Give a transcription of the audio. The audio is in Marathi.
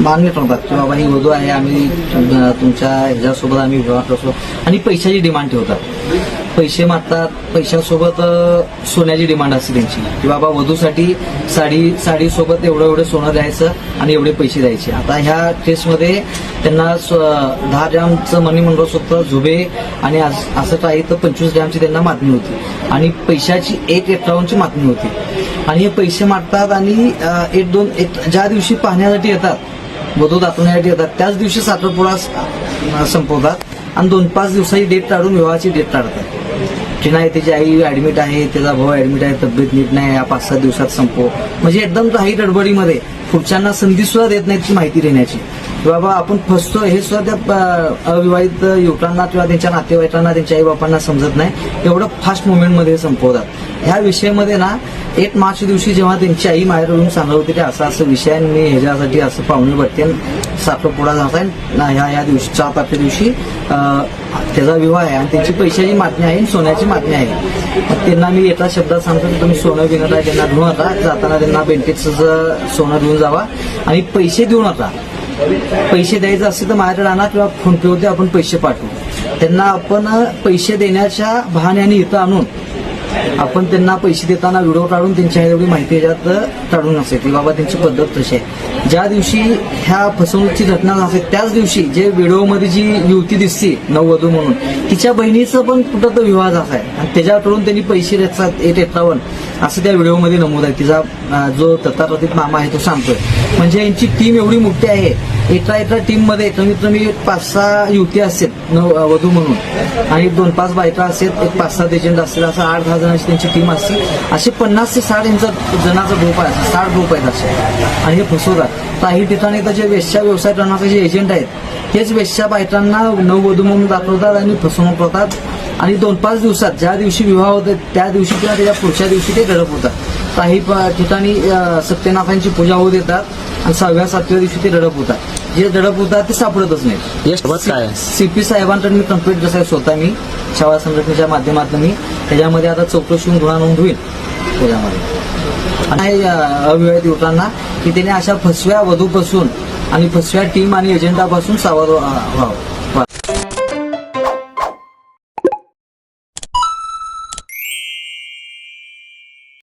मान्य ठरवतात की बाबा ही वधू आहे, आम्ही तुमच्या ह्याच्यासोबत आम्ही विवाह असो, आणि पैशाची डिमांड ठेवतात. पैसे मागतात, पैशासोबत सोन्याची डिमांड असते त्यांची की बाबा वधूसाठी साडी सोबत एवढं सोनं द्यायचं आणि एवढे पैसे द्यायचे. आता ह्या केसमध्ये त्यांना 10 ग्रॅमचं मनी मंगळसूत्र, झुबे आणि असं काही तर 25 ग्रॅमची त्यांना मागणी होती आणि पैशाची 1,51ची मागणी होती. आणि हे पैसे मागतात आणि ज्या दिवशी पाहण्यासाठी येतात, वधू दाखवण्यासाठी येतात, त्याच दिवशी साखरपुडा संपवतात आणि 2-5 दिवसाची डेट काढून विवाहाची डेट काढतात की नाही त्याची आई ऍडमिट आहे, त्याचा भाऊ ऍडमिट आहे, तब्येत नीट नाही, या 5-7 दिवसात संपव. म्हणजे एकदम काही गडबडीमध्ये पुढच्यांना संधी सुद्धा देत नाहीत ती माहिती देण्याची की बाबा आपण फसतो. हे सुद्धा त्या अविवाहित युवकांना किंवा त्यांच्या नातेवाईकांना, त्यांच्या आई बापांना समजत नाही. एवढं फास्ट मुवमेंटमध्ये संपवतात. ह्या विषयामध्ये ना 1 मार्च दिवशी जेव्हा त्यांची आई माहेर येऊन सांगत होती की असं विषय आहे, मी ह्याच्यासाठी असं पाहुणे बघते, साखरपुडा जात आहे ह्या दिवशी 4 तारखे दिवशी त्याचा विवाह आहे आणि त्यांची पैशाची मागणी आहे, सोन्याची मागणी आहे. त्यांना मी एका शब्दात सांगतो की तुम्ही सोनं घेऊन आहे, त्यांना घेऊन नका जाताना, त्यांना बेंटेक्सचं सोनं घेऊन जावा आणि पैसे देऊ नका. पैसे द्यायचे असतील तर माझ्याकडे आणा किंवा फोनपे होते आपण पैसे पाठवू. त्यांना आपण पैसे देण्याच्या बहाण्याने इथं आणून आपण त्यांना पैसे देताना व्हिडिओ काढून त्यांच्या एवढी माहिती याच्यात काढून असेल की बाबा त्यांची पद्धत कशी आहे. ज्या दिवशी ह्या फसवणुकीची घटना असेल त्याच दिवशी जे व्हिडिओमध्ये जी युवती दिसते नववधू म्हणून, तिच्या बहिणीचं पण कुठं तर विवाह झाला आहे आणि त्याच्याकडून त्यांनी पैसे देतात 1,51 असं त्या व्हिडिओमध्ये नमूद आहे. तिचा जो तथाकथित मामा आहे तो सांगतोय. म्हणजे यांची टीम एवढी मोठी आहे, एका टीममध्ये कमीत कमी 5-6 युवती असतात वधू म्हणून आणि 2-5 बायका असतात, एक 5-7 एजंट असतील, असं 8-10 जणांची त्यांची टीम असते. असे 50 ते 60 जणांचा ग्रुप आहे, 60 ग्रुप आहेत असे, आणि हे फसवतात. काही ठिकाणी तर जे वेश्या व्यवसाय करणारे जे एजंट आहेत हेच वेश्या बायकांना नववधू म्हणून दाखवतात आणि फसवणूक करतात आणि 2-5 दिवसात ज्या दिवशी विवाह होते त्या दिवशी किंवा त्याच्या पुढच्या दिवशी ते गडप होतात. काही ठिकाणी सत्यनाथांची पूजा होऊ देतात आणि 6व्या-7व्या दिवशी ते गडप होतात. जे दडप होतात ते सापडतच नाही. सीपी साहेबांकडे मी कंप्लेंट कसं आहे स्वतः मी शाळा संघटनेच्या माध्यमातून मी त्याच्यामध्ये आता चौकशी होऊन गुन्हा नोंद होईल त्याच्यामध्ये. आणि अविवाहित युवकांना की त्याने अशा फसव्या वधूपासून आणि फसव्या टीम आणि एजंटापासून सावध व्हावं.